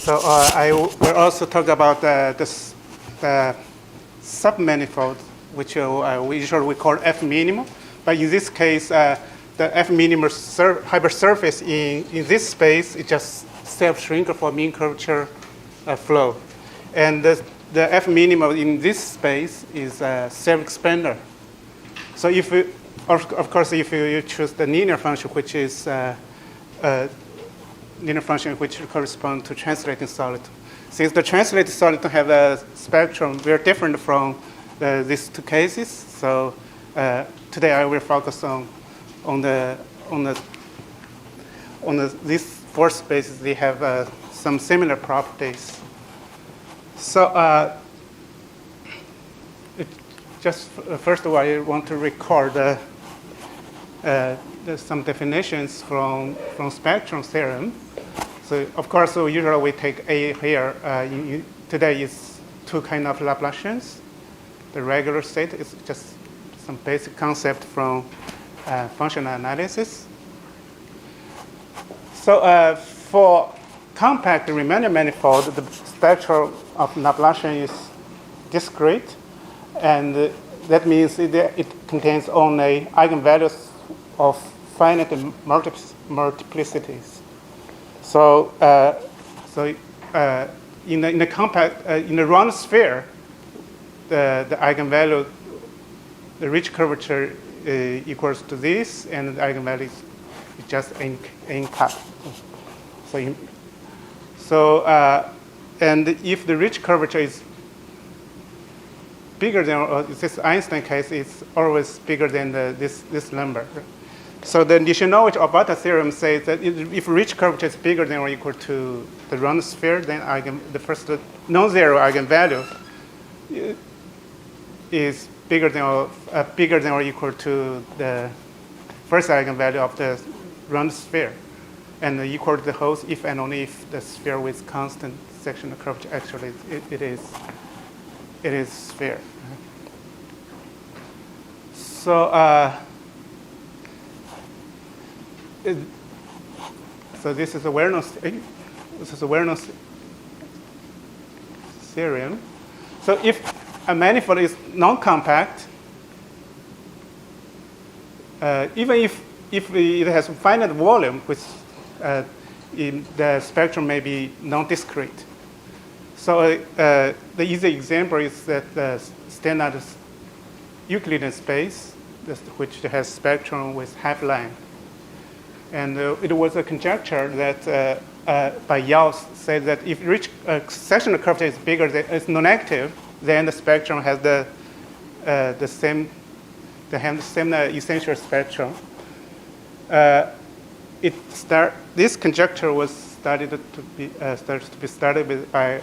So I will also talk about the submanifold, which we usually call F minimum. But in this case, the F minimum hypersurface in this space is just self-shrink for mean curvature flow. And the F minimum in this space is a self-expander. So if you, of course, if you choose the linear function, which is linear function which corresponds to translating soliton. Since the translated soliton have a spectrum very different from these two cases, so today I will focus on these four spaces. They have some similar properties. So first of all, I want to record some definitions from spectrum theorem. So of course, so usually we take A here. Today is two kind of Laplacians. The regular state is just some basic concept from functional analysis. So for compact Riemann manifold, the spectrum of Laplacian is discrete, and that means it contains only eigenvalues of finite multiplicities. So, in the compact in the round sphere, the eigenvalue, the Ricci curvature equals to this, and the eigenvalue is just n cap. And if the Ricci curvature is bigger than this Einstein case, it's always bigger than this number. So the Nishinovich Obata theorem says that if Ricci curvature is bigger than or equal to the round sphere, then the first non-zero eigenvalue is bigger than or equal to the first eigenvalue of the round sphere, and equal to the whole if and only if the sphere with constant sectional curvature actually it is sphere. So. So this is a Werner's theorem. So if a manifold is non-compact, even if it has finite volume, which in the spectrum may be non-discrete. So the easy example is that the standard Euclidean space, which has spectrum with half-line. And it was a conjecture that by Yao said that if Ricci sectional curvature is bigger, it's non-negative, then the spectrum has the same essential spectrum. This conjecture was started to be studied by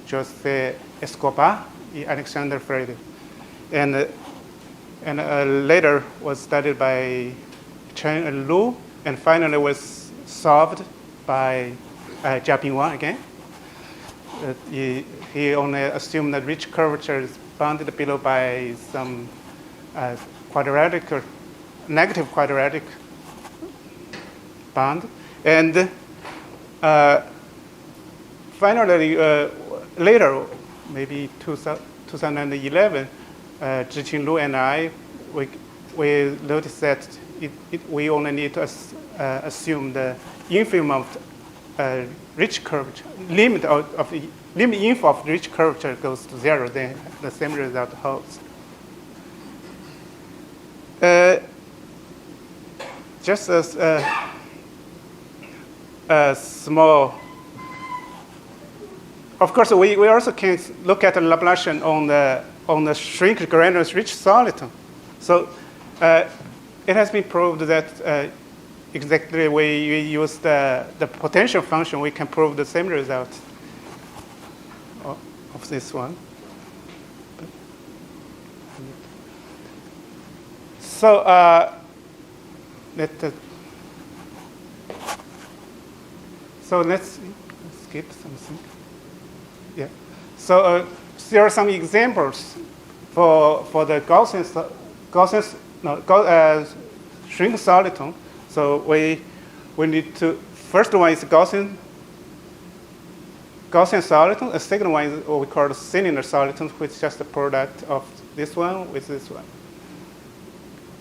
José Escobar, Alexander Frede, and later was studied by Chen and Lu. And finally was solved by Jiabing Wang again. He only assumed that Ricci curvature is bounded below by some quadratic or negative quadratic bound. And finally, later, maybe 2011, Zhiqing Lu and I, we noticed that we only need to assume the infimum of Ricci curvature, limit info of Ricci curvature goes to 0, then the same result holds. Just as a small, of course, we also can look at the Laplacian on the shrink granular Ricci soliton. So. It has been proved that exactly we use the potential function, we can prove the same result of this one. So let's skip something. Yeah. So there are some examples for the Gaussian shrink soliton. So we need to, first one is Gaussian Gaussian soliton. A second one is what we call the cylinder soliton, which is just the product of this one with this one.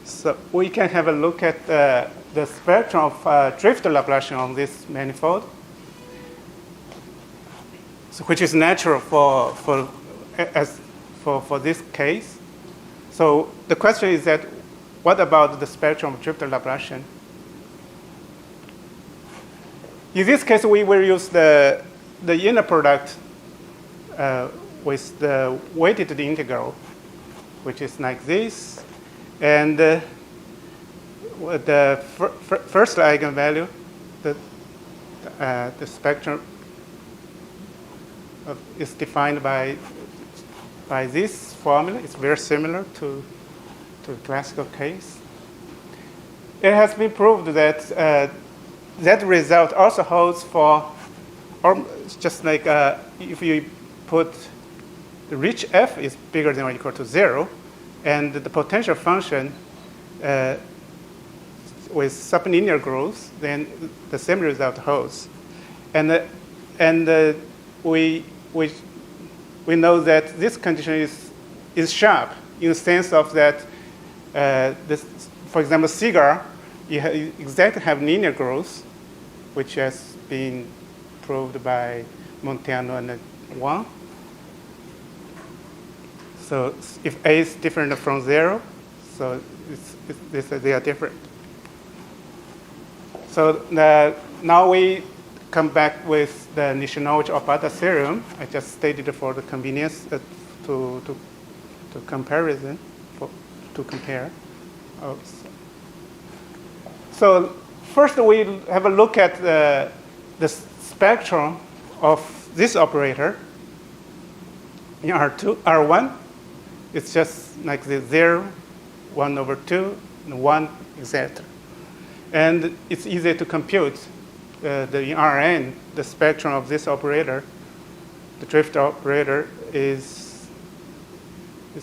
So we can have a look at the spectrum of drift Laplacian on this manifold, so which is natural for this case. So the question is that, what about the spectrum of drift Laplacian? In this case, we will use the inner product with the weighted integral, which is like this. And the first eigenvalue, the spectrum is defined by this formula. It's very similar to the classical case. It has been proved that that result also holds for, or just like if you put the Ricci f is bigger than or equal to 0, and the potential function with sublinear growth, then the same result holds. And we know that this condition is sharp in the sense of that, this, for example, cigar, you exactly have linear growth, which has been proved by Monteano and Wang. So if A is different from 0, so they are different. So now we come back with the Nishinovich-Obata theorem. I just stated for the convenience to comparison, to compare. So first we have a look at the spectrum of this operator in R1. It's just like the 0, 1 over 2, and 1, etc. And it's easy to compute in Rn, the spectrum of this operator. The drift operator is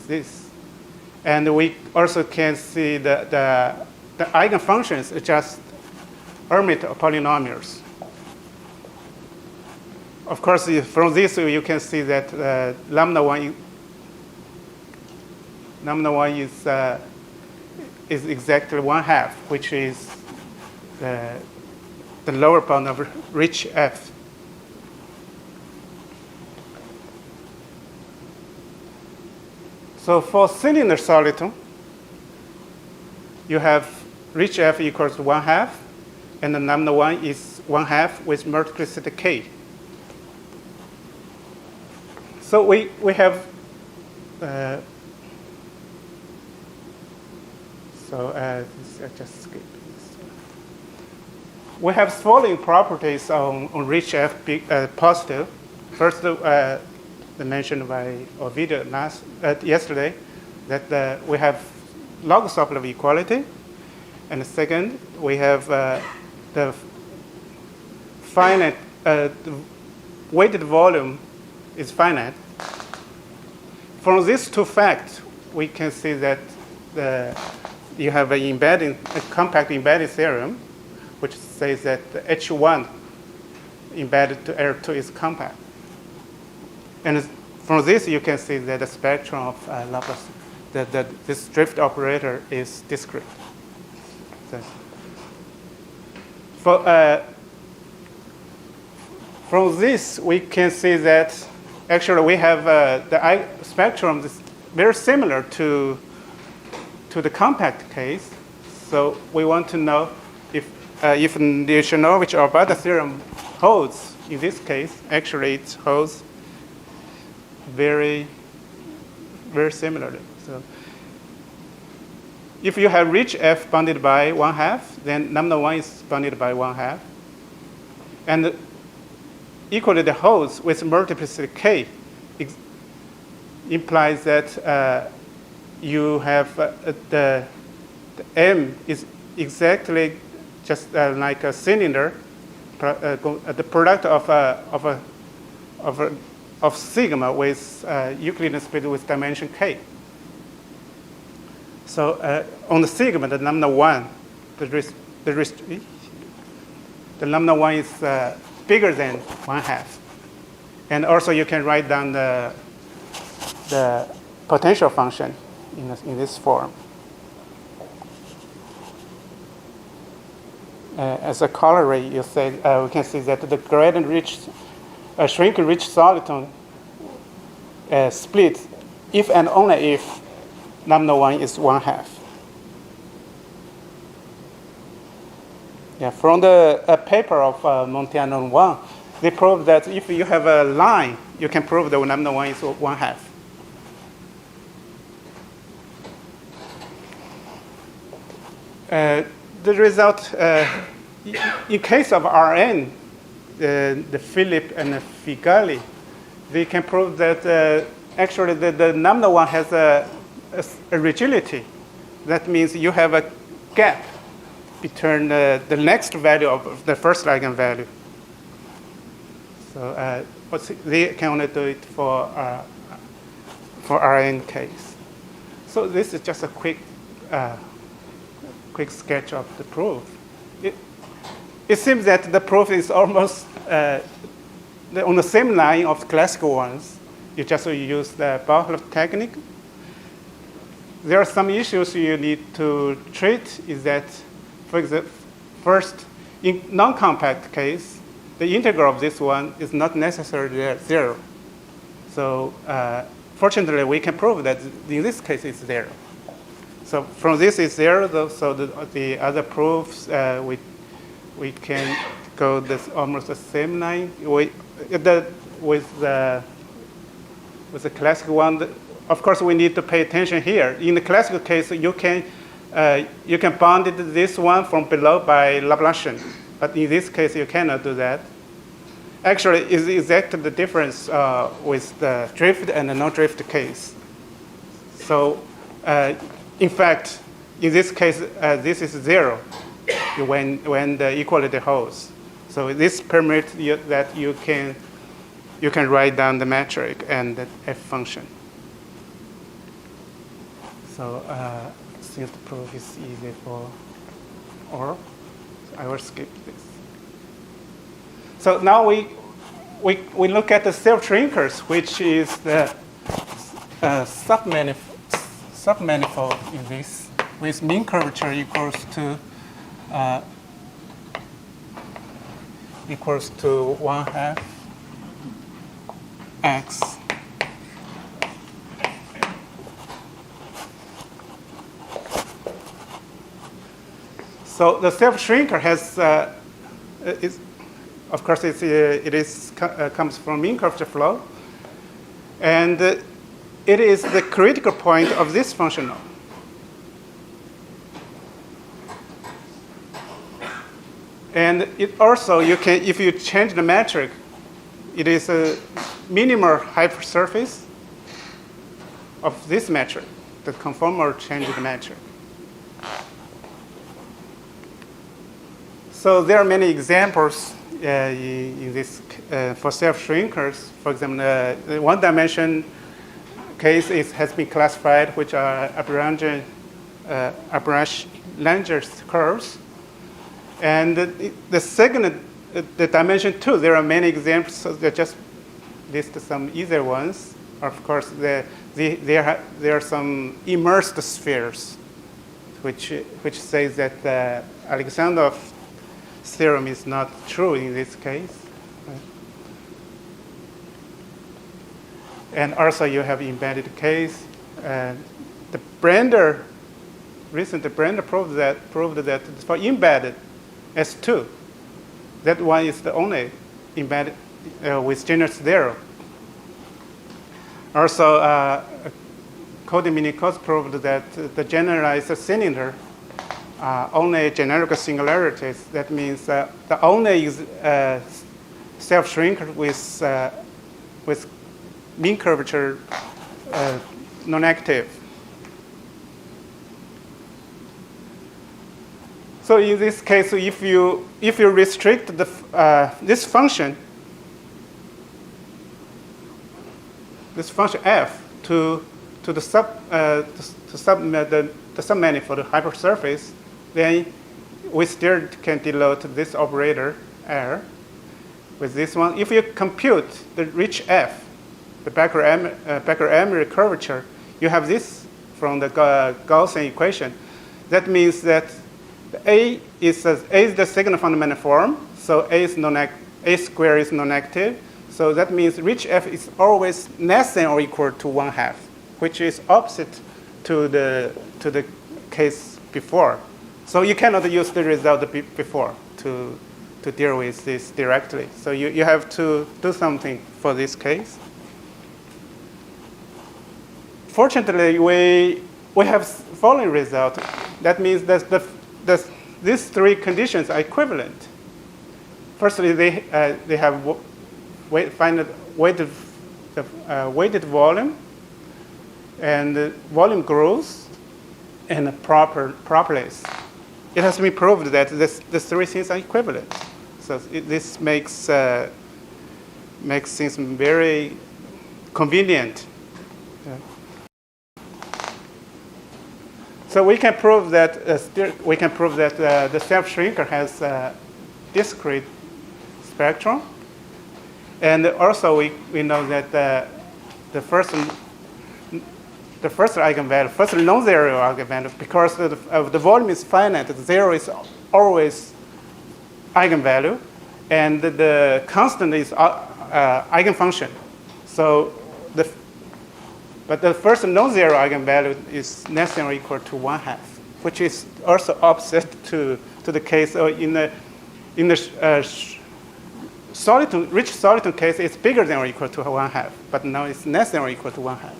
this. And we also can see the eigenfunctions are just Hermite polynomials. Of course, from this you can see that lambda 1 is exactly 1/2, which is the lower bound of Ricci f. So for cylinder soliton, you have Ricci f equals to 1/2, and the lambda 1 is 1/2 with multiplicity k. So we have I just skip this. We have following properties on Ricci f positive. First, mentioned by Ovidio yesterday, that we have log Sokolov equality, and second, we have the finite the weighted volume is finite. From these two facts, we can see that you have a compact embedding theorem, which says that the H1 embedded to R2 is compact. And from this, you can see that the spectrum of Laplace, that this drift operator is discrete. So, from this, we can see that actually we have the spectrum is very similar to the compact case. So we want to know if the Nishinovich-Obata theorem holds in this case. Actually, it holds very, very similarly. So if you have Ricci f bounded by 1/2, then lambda 1 is bounded by 1/2. And equally the holds with multiplicity k implies that you have the M is exactly just like a cylinder, the product of sigma with Euclidean space with dimension k. So on the sigma, the lambda 1, the lambda 1 is bigger than 1/2. And also you can write down the potential function in this form. As a corollary, you say we can see that the gradient shrink-rich soliton splits if and only if lambda 1 is 1/2. Yeah, from the paper of Montiano 1, they proved that if you have a line, you can prove that lambda 1 is 1/2. The result, in case of Rn, the Philip and the Figali, they can prove that actually the lambda 1 has a rigidity. That means you have a gap between the next value of the first eigenvalue. So they can only do it for Rn case. So this is just a quick sketch of the proof. It seems that the proof is almost on the same line of classical ones. You just use the Bauer technique. There are some issues you need to treat. Is that, for example, first, in non-compact case, the integral of this one is not necessarily 0. So fortunately, we can prove that in this case it's 0. So from this is 0. So the other proofs we can go this almost the same line. With the classical one, of course, we need to pay attention here. In the classical case, you can bound this one from below by Laplacian, but in this case, you cannot do that. Actually, it's exactly the difference with the drift and the no-drift case. So, in fact, in this case, this is 0 when the equality holds. So this permits that you can write down the metric and the f function. So since the proof is easy for all, I will skip this. So now we look at the self-shrinkers, which is the submanifold in this, with mean curvature equals to 1/2 x. So the self-shrinker has, of course, comes from mean curvature flow, and it is the critical point of this functional. And it also, you can, if you change the metric, it is a minimal hypersurface of this metric. The conformer changes the metric. So there are many examples in this for self-shrinkers. For example, the one-dimension case has been classified, which are Lagrange curves. And the second, the dimension 2, there are many examples. So they just list some easier ones. Of course, there are some immersed spheres, which says that the Alexandrov theorem is not true in this case. And also, you have embedded case. The Brander proved that for embedded S2, that one is the only embedded with genus 0. Also, Cody-Minikos proved that the generalized cylinder only generic singularities. That means the only self-shrinker with mean curvature non-active. So in this case, if you restrict this function f to the submanifold hypersurface, then we still can denote this operator R. with this one. If you compute the Ricci F, the Becker-Emery curvature, you have this from the Gaussian equation. That means that A is the signal fundamental form, so A squared is non-negative. So that means Ricci F is always less than or equal to 1/2, which is opposite to the case before. So you cannot use the result before to deal with this directly. So you have to do something for this case. Fortunately, we have following result. That means that these three conditions are equivalent. Firstly, they have weighted volume, and the volume growth, and a proper place. It has been proved that the three things are equivalent. So this makes things very convenient. So we can prove that the self-shrinker has a discrete spectrum, and also we know that the first eigenvalue, first non-zero eigenvalue, because the volume is finite, zero is always eigenvalue, and the constant is eigenfunction. So but the first non-zero eigenvalue is less than or equal to 1/2, which is also opposite to the case in the Ricci soliton case. It's bigger than or equal to 1/2, but now it's less than or equal to 1/2.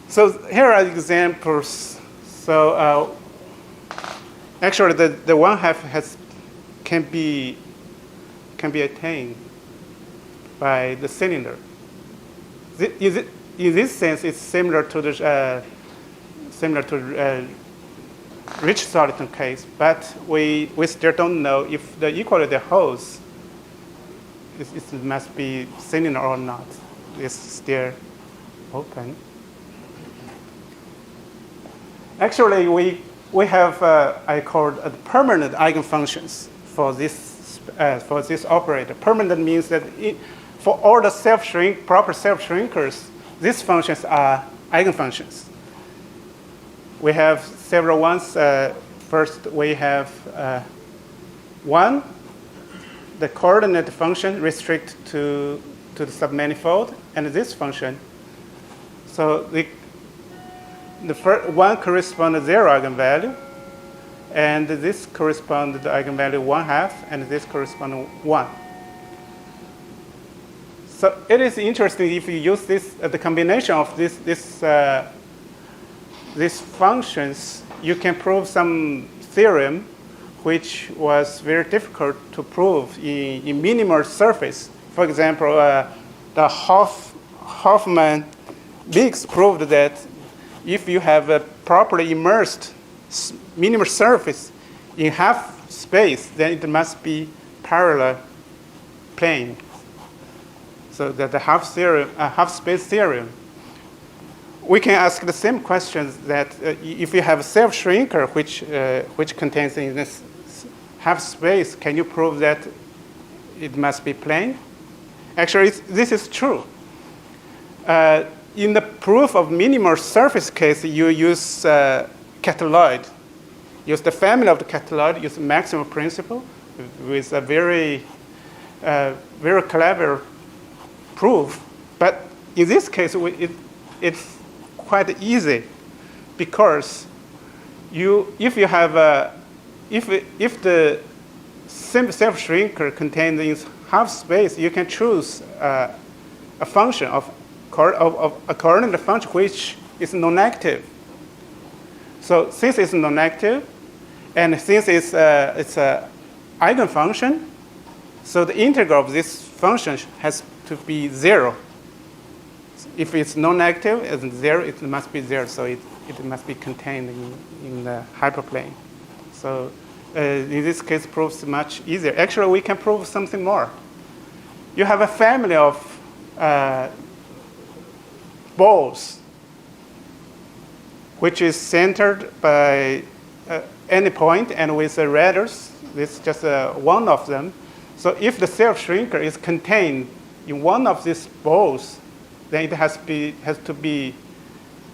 So here are examples. So actually, the 1/2 can be attained by the cylinder. In this sense, it's similar to the Ricci soliton case, but we still don't know if the equality holds. It must be cylinder or not. It's still open. Actually, we have I called permanent eigenfunctions for this operator. Permanent means that for all the proper self-shrinkers, these functions are eigenfunctions. We have several ones. First, we have one, the coordinate function restrict to the submanifold, and this function. So the first one corresponds to zero eigenvalue, and this corresponds to the eigenvalue 1/2, and this corresponds to 1. So it is interesting if you use the combination of these functions, you can prove some theorem which was very difficult to prove in minimal surface. For example, the Hoffman-Mix proved that if you have a properly immersed minimal surface in half space, then it must be parallel plane. So that the half space theorem. We can ask the same questions that if you have a self-shrinker which contains in this half space, can you prove that it must be plane? Actually, this is true. In the proof of minimal surface case, you use catalloid. Use the family of the catalloid, use the maximum principle with a very clever proof. But in this case, it's quite easy, because if the self-shrinker contains in half space, you can choose a function of a coordinate function which is non-negative. So since it's non-negative, and since it's an eigenfunction, so the integral of this function has to be 0. If it's non-negative and 0, it must be 0. So it must be contained in the hyperplane. So in this case, proves much easier. Actually, we can prove something more. You have a family of balls which is centered by any point and with the radius, this is just one of them. So if the self-shrinker is contained in one of these balls, then it has to be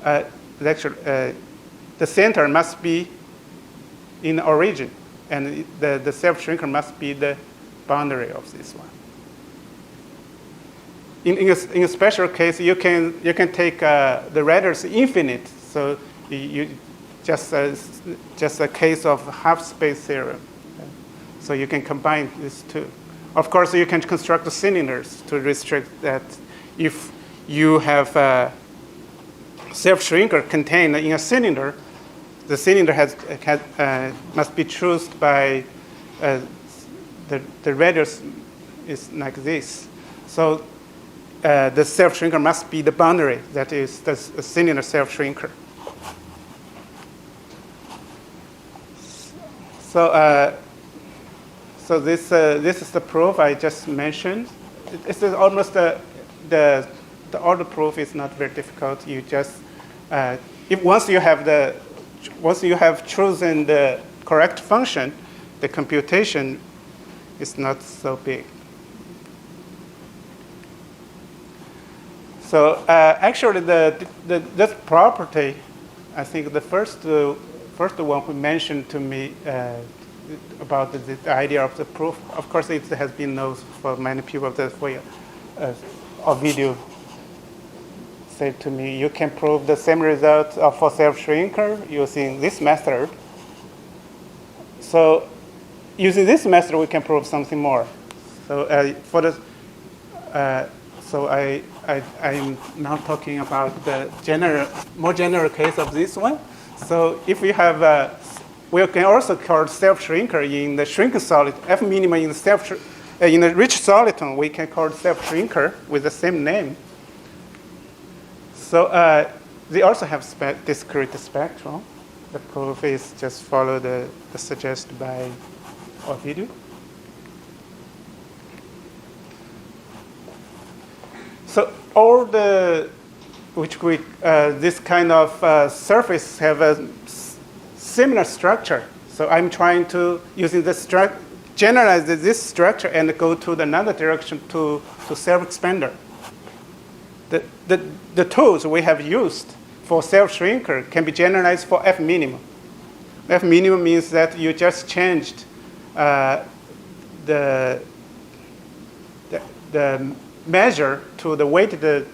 the center must be in the origin, and the self-shrinker must be the boundary of this one. In a special case, you can take the radius infinite, so you just a case of half-space theorem. Okay? So you can combine these two. Of course, you can construct the cylinders to restrict that. If you have a self-shrinker contained in a cylinder, the cylinder must be chosen by the radius is like this. So the self-shrinker must be the boundary, that is the cylinder self-shrinker. So this is the proof I just mentioned. It's almost the order proof is not very difficult. You just once you have chosen the correct function, the computation is not so big. So actually, this property, I think the first one who mentioned to me about the idea of the proof. Of course, it has been known for many people that for a video said to me, you can prove the same result for self-shrinker using this method. So using this method, we can prove something more. So I'm now talking about the more general case of this one. So if we have, we can also call self-shrinker in the shrinking solid, F minimum in the Ricci soliton, we can call self-shrinker with the same name. So they also have discrete spectrum. The proof is just follow the suggested by Ovidio. So all this kind of surface have a similar structure. So I'm trying to, using this generalize this structure and go to another direction to self-expander. The tools we have used for self-shrinker can be generalized for F minimum. F minimum means that you just changed the measure to the weighted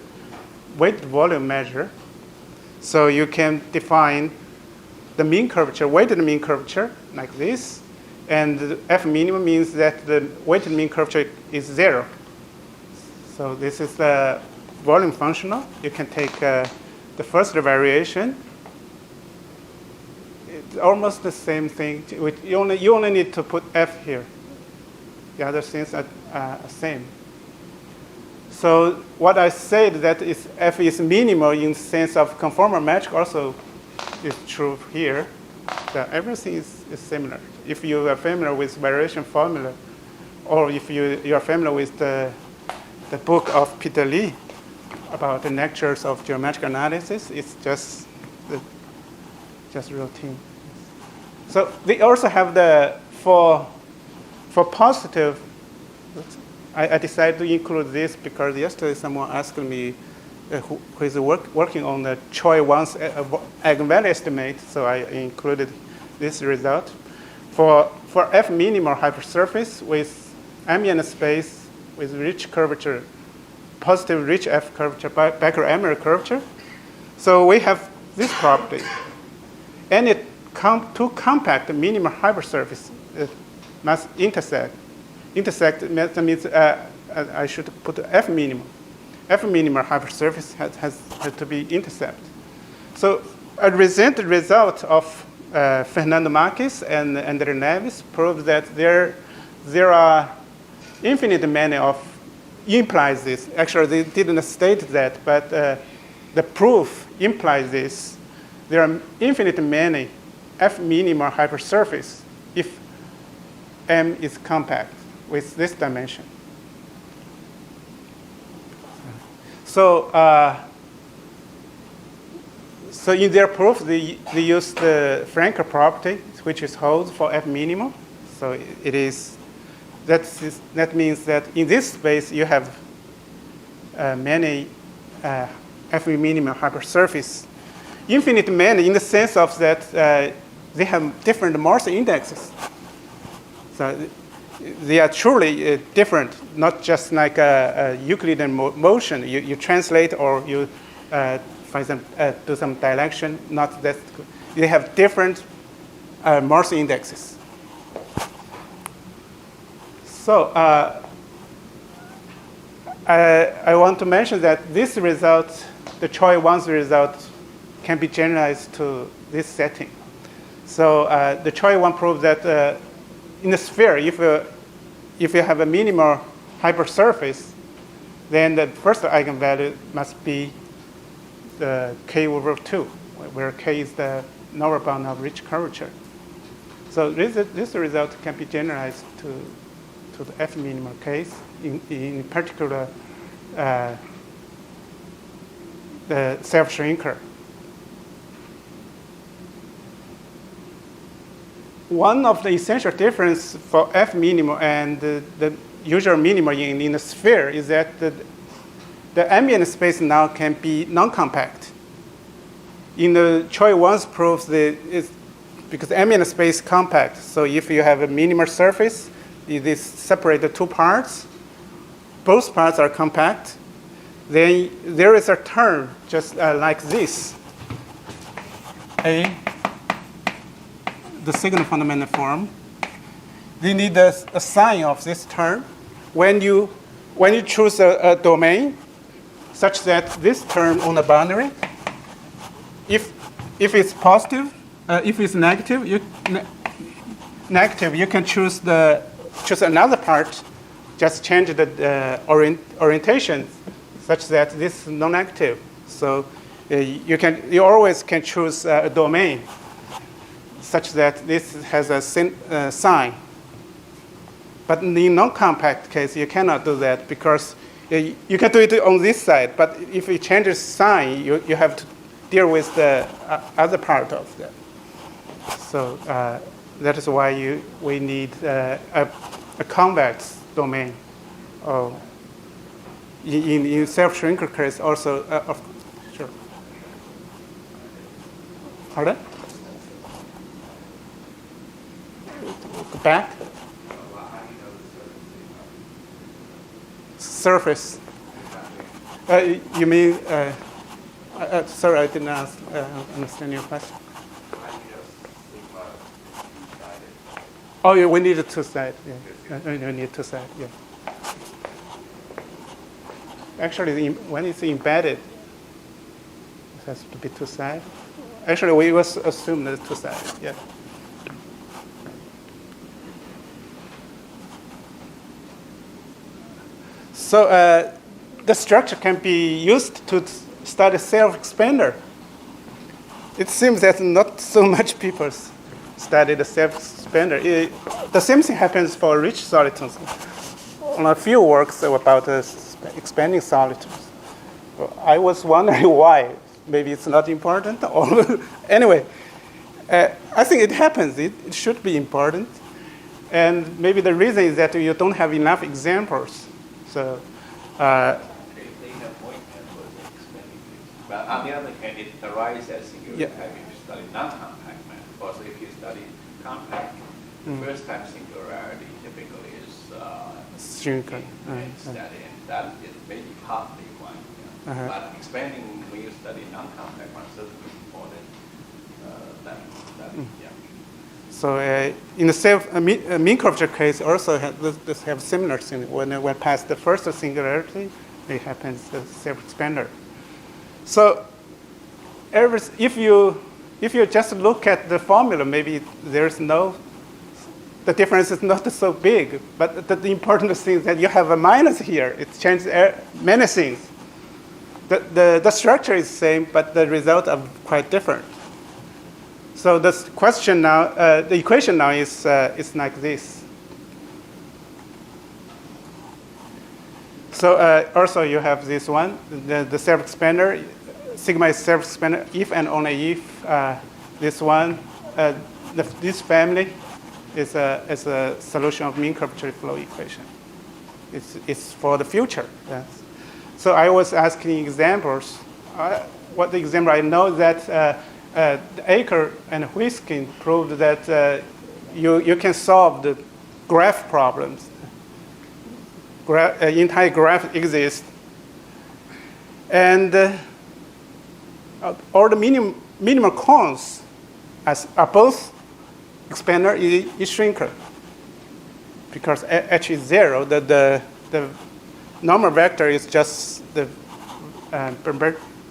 volume measure. So you can define the mean curvature, weighted mean curvature, like this. And the F minimum means that the weighted mean curvature is 0. So this is the volume functional. You can take the first variation. It's almost the same thing. You only need to put F here. The other things are same. So what I said that is F is minimal in the sense of conformal metric also is true here. That everything is similar. If you are familiar with variation formula, or if you are familiar with the book of Peter Lee about the natures of geometric analysis, it's just routine. So they also have for positive. I decided to include this because yesterday someone asked me who is working on the Choi-Wang's eigenvalue estimate, so I included this result. For F minimal hypersurface with ambient space with rich curvature, positive rich F curvature, Becker-Emery curvature, so we have this property. Any two compact minimal hypersurface must intersect. Intersect means I should put F minimum. F minimum hypersurface has to be intercept. So a recent result of Fernando Marques and André Neves proves that there are infinite many of implies this. Actually, they didn't state that, but the proof implies this. There are infinite many F minimum hypersurface if M is compact with this dimension. So, so in their proof, they use the Franker property, which is holds for F minimum. So it is, that means that in this space you have many F minimum hypersurface. Infinite many in the sense of that they have different Morse indexes. So they are truly different, not just like a Euclidean motion. You translate or you, for example, do some dilection. Not that they have different Morse indexes. So I want to mention that this result, the Choi 1's result, can be generalized to this setting. So the Choi 1 proves that in the sphere, if you have a minimal hypersurface, then the first eigenvalue must be the k over 2, where k is the lower bound of Ricci curvature. So this result can be generalized to the F minimal case, in particular the self-shrinker. One of the essential difference for F minimal and the usual minimal in the sphere is that the ambient space now can be non-compact. In the Choi 1's proofs, because ambient space is compact, so if you have a minimal surface, it is separated two parts, both parts are compact, then there is a term just like this. A, the signal fundamental form. You need a sign of this term when you choose a domain such that this term on the boundary, if it's positive, if it's negative, you can choose another part, just change the orientation such that this is non-negative. So you always can choose a domain such that this has a sign. But in the non-compact case, you cannot do that because you can do it on this side, but if you change the sign, you have to deal with the other part of that. So that is why we need a convex domain. In self-shrinker case also, sure. Pardon? Go back. Surface. You mean? Sorry, I didn't understand your question. Oh, yeah, we need a two-side. Yeah, we need two-side. Yeah. Actually, when it's embedded, it has to be two-side. Actually, we was assume that it's two-side. Yeah. So the structure can be used to study self-expander. It seems that not so much people study the self-expander. The same thing happens for Ricci solitons. On a few works about expanding solitons. Well, I was wondering why. Maybe it's not important. Or anyway, I think it happens. It should be important. And maybe the reason is that you don't have enough examples. So, they have more examples of expanding things. But on the other hand, it arises as singularity if you study non-compact math. Also, if you study compact, the first time singularity typically is shrinker. Study, and that is maybe partly one. You know. But expanding when you study non-compact one certainly is more than study. Yeah. So in the mean curvature case, also have similar thing. When past the first singularity, it happens the self-expander. So if you just look at the formula, maybe the difference is not so big. But the important thing is that you have a minus here. It changes many things. The structure is the same, but the results are quite different. So the question now, the equation now is like this. So also you have this one, the self-expander. Sigma is self-expander if and only if this one this family is a solution of mean curvature flow equation. It's for the future. Yes. So I was asking examples. What the example I know that Aker and Huiskin proved that you can solve the graph problems. Entire graph exists, and all the minimal cones are both expander is shrinker, because h is 0. The normal vector is just the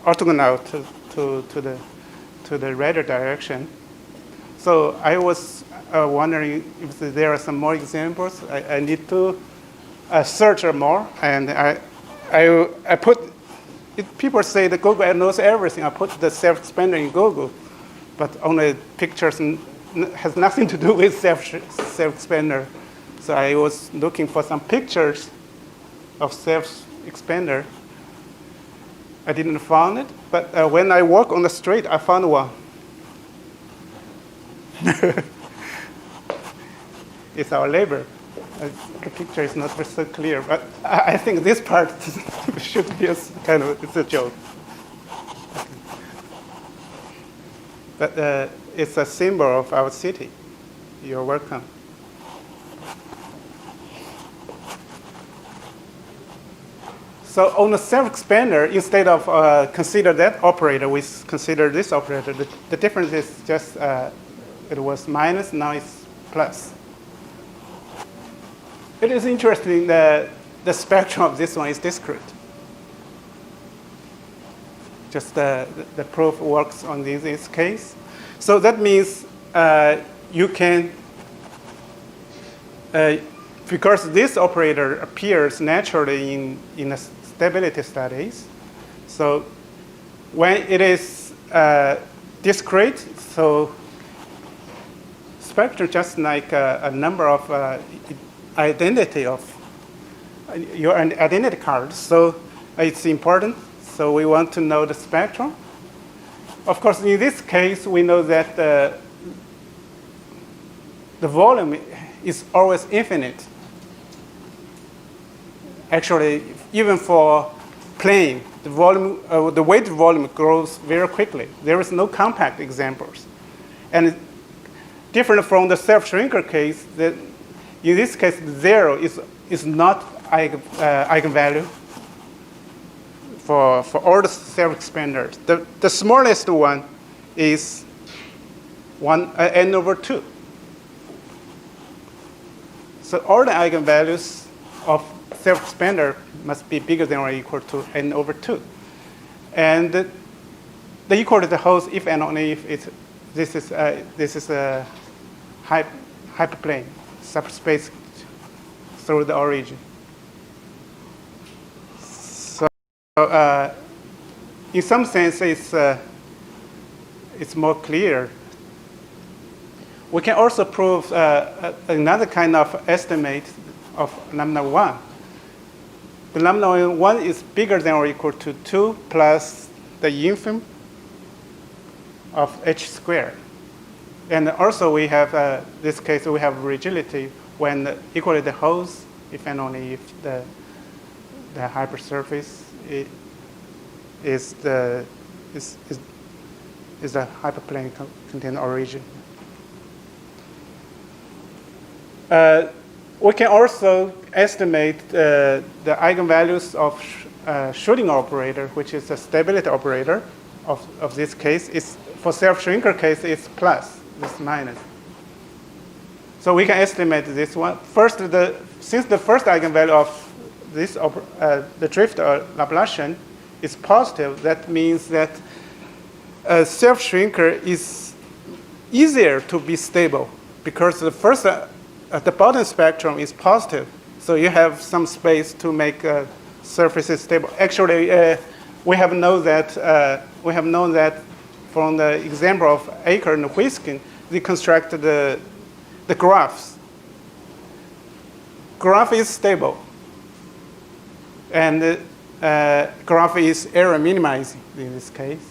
orthogonal to the radar direction. So I was wondering if there are some more examples. I need to search more, and I put. People say that Google knows everything. I put the self-expander in Google, but only pictures has nothing to do with self-expander. So I was looking for some pictures of self-expander. I didn't find it, but when I walk on the street, I found one. It's our labor. The picture is not so clear, but I think this part should be kind of it's a joke. But it's a symbol of our city. You're welcome. So on the self-expander, instead of consider that operator, we consider this operator. The difference is just it was minus, now it's plus. It is interesting that the spectrum of this one is discrete. Just the proof works on this case. So that means you can, because this operator appears naturally in the stability studies. So when it is discrete, so spectrum just like a number of identity of your identity card. So it's important. So we want to know the spectrum. Of course, in this case, we know that the volume is always infinite. Actually, even for plane, the volume, the weight volume grows very quickly. There is no compact examples, and different from the self-shrinker case, that in this case, 0 is not eigenvalue for all the self-expanders. The smallest one is n over 2. So all the eigenvalues of self-expander must be bigger than or equal to n over 2. And the equal to the holes if and only if this is a hyperplane, subspace through the origin. So in some sense, it's more clear. We can also prove another kind of estimate of lambda 1. The lambda 1 is bigger than or equal to 2 plus the infim of h squared. And also we have, this case, we have rigidity when equal to the holes, if and only if the hypersurface is a hyperplane contained origin. We can also estimate the eigenvalues of Schrödinger operator, which is a stability operator of this case. It's, for self-shrinker case, it's plus, this minus. So we can estimate this one. First, since the first eigenvalue of this the drift Laplacian is positive, that means that self-shrinker is easier to be stable because the first the bottom spectrum is positive, so you have some space to make surfaces stable. Actually, we have known that from the example of Aker and Huiskin, they constructed the graphs. Graph is stable, and graph is error minimizing in this case,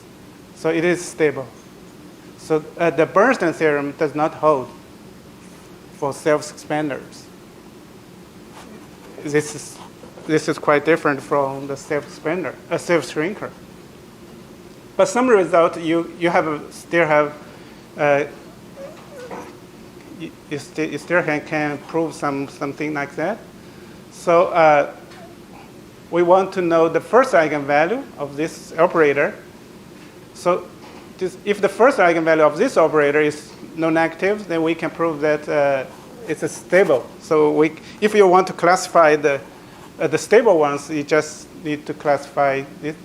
so it is stable. So the Bernstein theorem does not hold for self-expanders. This is quite different from the self-expander, a self-shrinker. But some result you still have you still can prove something like that. So we want to know the first eigenvalue of this operator. So if the first eigenvalue of this operator is non-negative, then we can prove that it's stable. So if you want to classify the stable ones, you just need to classify this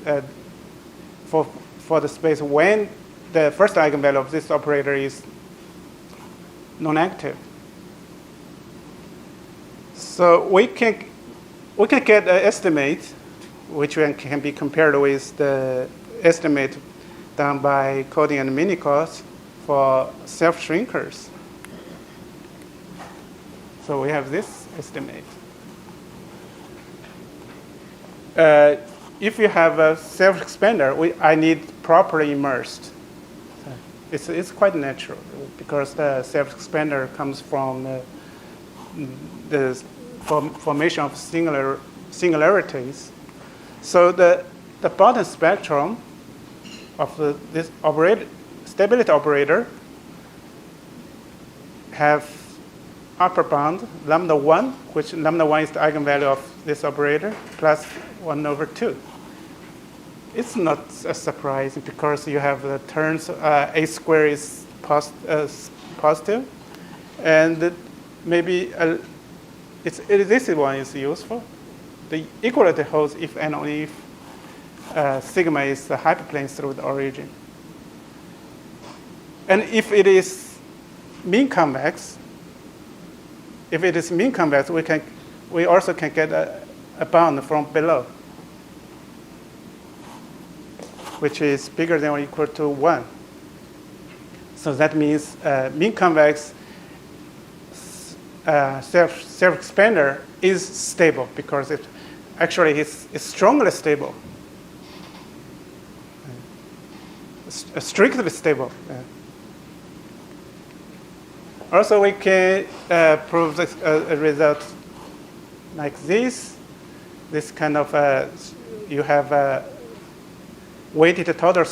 for the space when the first eigenvalue of this operator is non-negative. So we can get an estimate, which can be compared with the estimate done by Coding and Minicos for self-shrinkers. So we have this estimate. If you have a self-expander, I need properly immersed. It's quite natural because the self-expander comes from the formation of singularities. So the bottom spectrum of this stability operator have upper bound lambda 1, which lambda 1 is the eigenvalue of this operator, plus 1 over 2. It's not a surprise because you have the terms a squared is positive, and maybe this one is useful. The equality holds if and only if sigma is the hyperplane through the origin. And if it is mean convex, we also can get a bound from below, which is bigger than or equal to 1. So that means mean convex self-expander is stable because it actually is strongly stable, strictly stable. Also, we can prove a result like this. This kind of you have a weighted total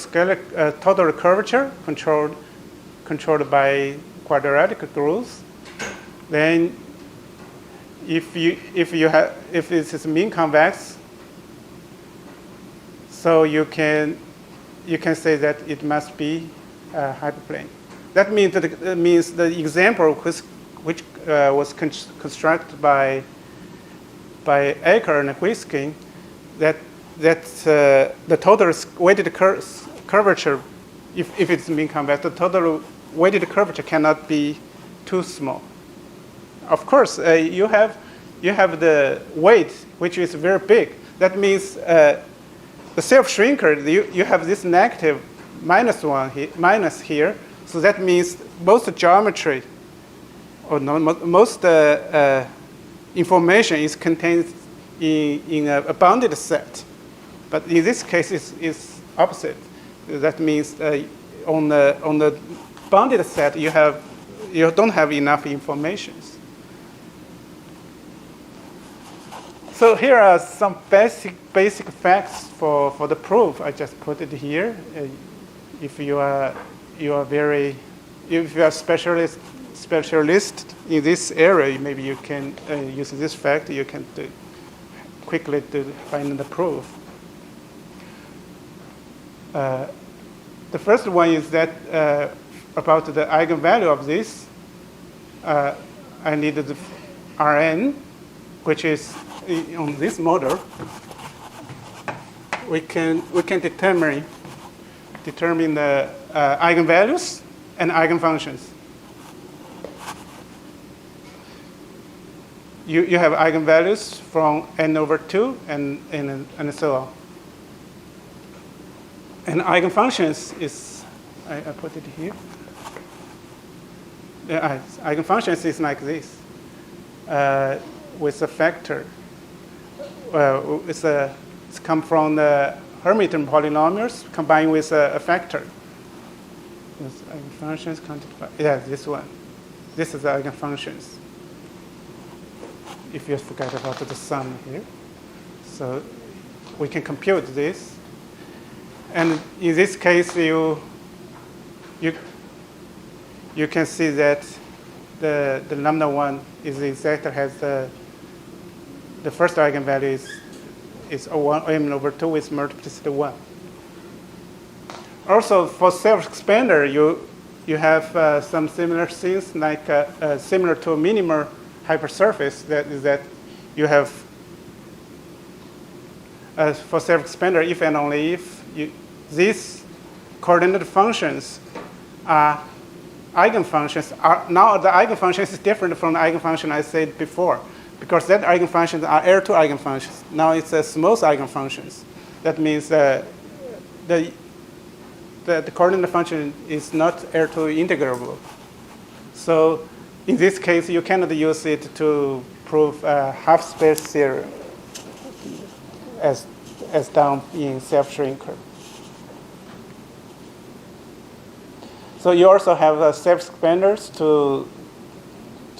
curvature controlled by quadratic rules. Then, if this is mean convex, so you can say that it must be a hyperplane. That means the example which was constructed by Aker and Huisking, that the total weighted curvature, if it's mean convex, the total weighted curvature cannot be too small. Of course, you have the weight which is very big. That means the self-shrinker, you have this negative minus here. So that means most geometry, or most information is contained in a bounded set. But in this case, it's opposite. That means on the bounded set, you don't have enough information. So here are some basic facts for the proof. I just put it here. If you are specialist in this area, maybe you can use this fact. You can quickly find the proof. The first one is that about the eigenvalue of this. I needed the Rn, which is on this model. We can determine the eigenvalues and eigenfunctions. You have eigenvalues from n over 2 and so on. And eigenfunctions is, I put it here. Eigenfunctions is like this, with a factor. It's come from the Hermitian polynomials combined with a factor. Yes, eigenfunctions counted by, yeah, this one. This is the eigenfunctions. If you forget about the sum here. So we can compute this. And in this case, you can see that the lambda 1 is exactly has the first eigenvalue is 1 m over 2 with multiplicity 1. Also, for self-expander, you have some similar things, like similar to a minimal hypersurface, that you have, for self-expander, if and only if these coordinate functions are eigenfunctions. Now the eigenfunction is different from the eigenfunction I said before, because that eigenfunctions are L2 eigenfunctions. Now it's a smooth eigenfunctions. That means the coordinate function is not L2 integrable. So in this case, you cannot use it to prove half-space theorem as done in self-shrinker. So you also have self-expanders to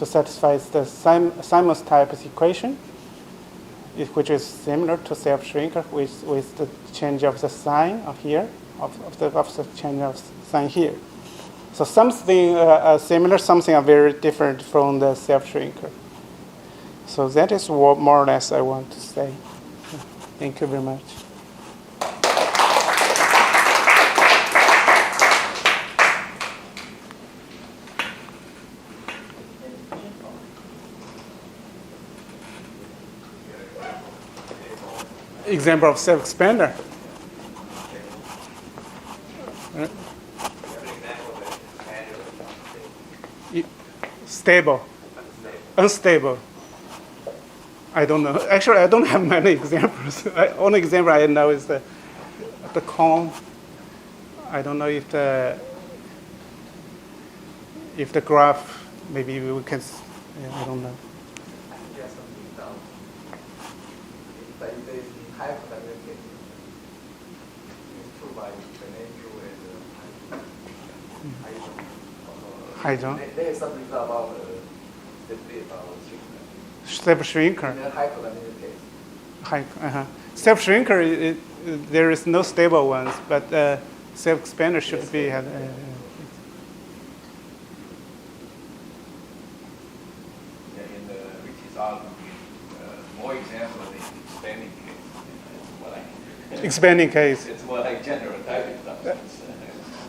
satisfy the Simon's type equation, which is similar to self-shrinker with the change of the sign here, of the change of sign here. So something similar, something very different from the self-shrinker. So that is what more or less I want to say. Thank you very much. Example of self-expander. Stable. Unstable. I don't know. Actually, I don't have many examples. Only example I know is the cone. I don't know if the graph, maybe we can, I don't know. But if there is high probability, it's true by Hydron. There is something about the Self-shrinker. in a high probability case. Self-shrinker, there is no stable ones, but self-expander should be. Yeah, in the Ricci's algorithm, more examples in expanding case. It's more like Expanding case. It's more like general type functions.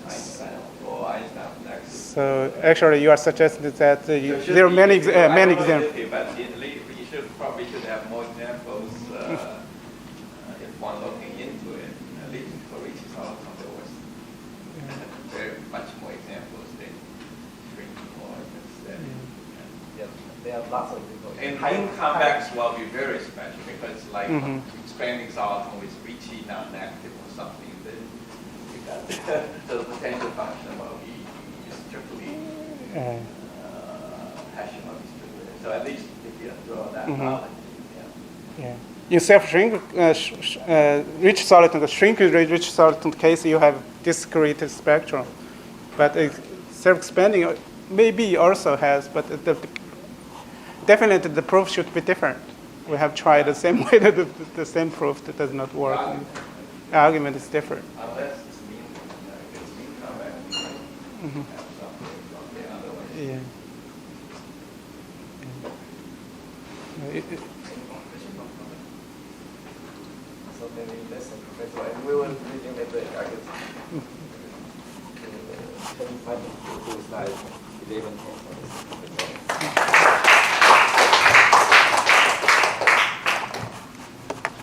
Einstein or Einstein next. So actually, you are suggesting that there are many examples. But you probably should have more examples if one looking into it. At least for Ricci's algorithm, there was very much more examples than shrinking or instead. Yeah, there are lots of examples. And convex will be very special because like expanding algorithm with Ricci non-negative or something, then you got the potential function will be strictly Hessian or distributed. So at least if you draw that knowledge, Yeah. In self-shrink, rich solid, shrinking rich solid case, you have discrete spectrum. But self-expanding maybe also has, but definitely the proof should be different. We have tried the same way, the same proof that does not work. The argument is different. unless it's mean convex, right? Yeah. So maybe less than professor, and we will reading the targets. 25 to slide 11.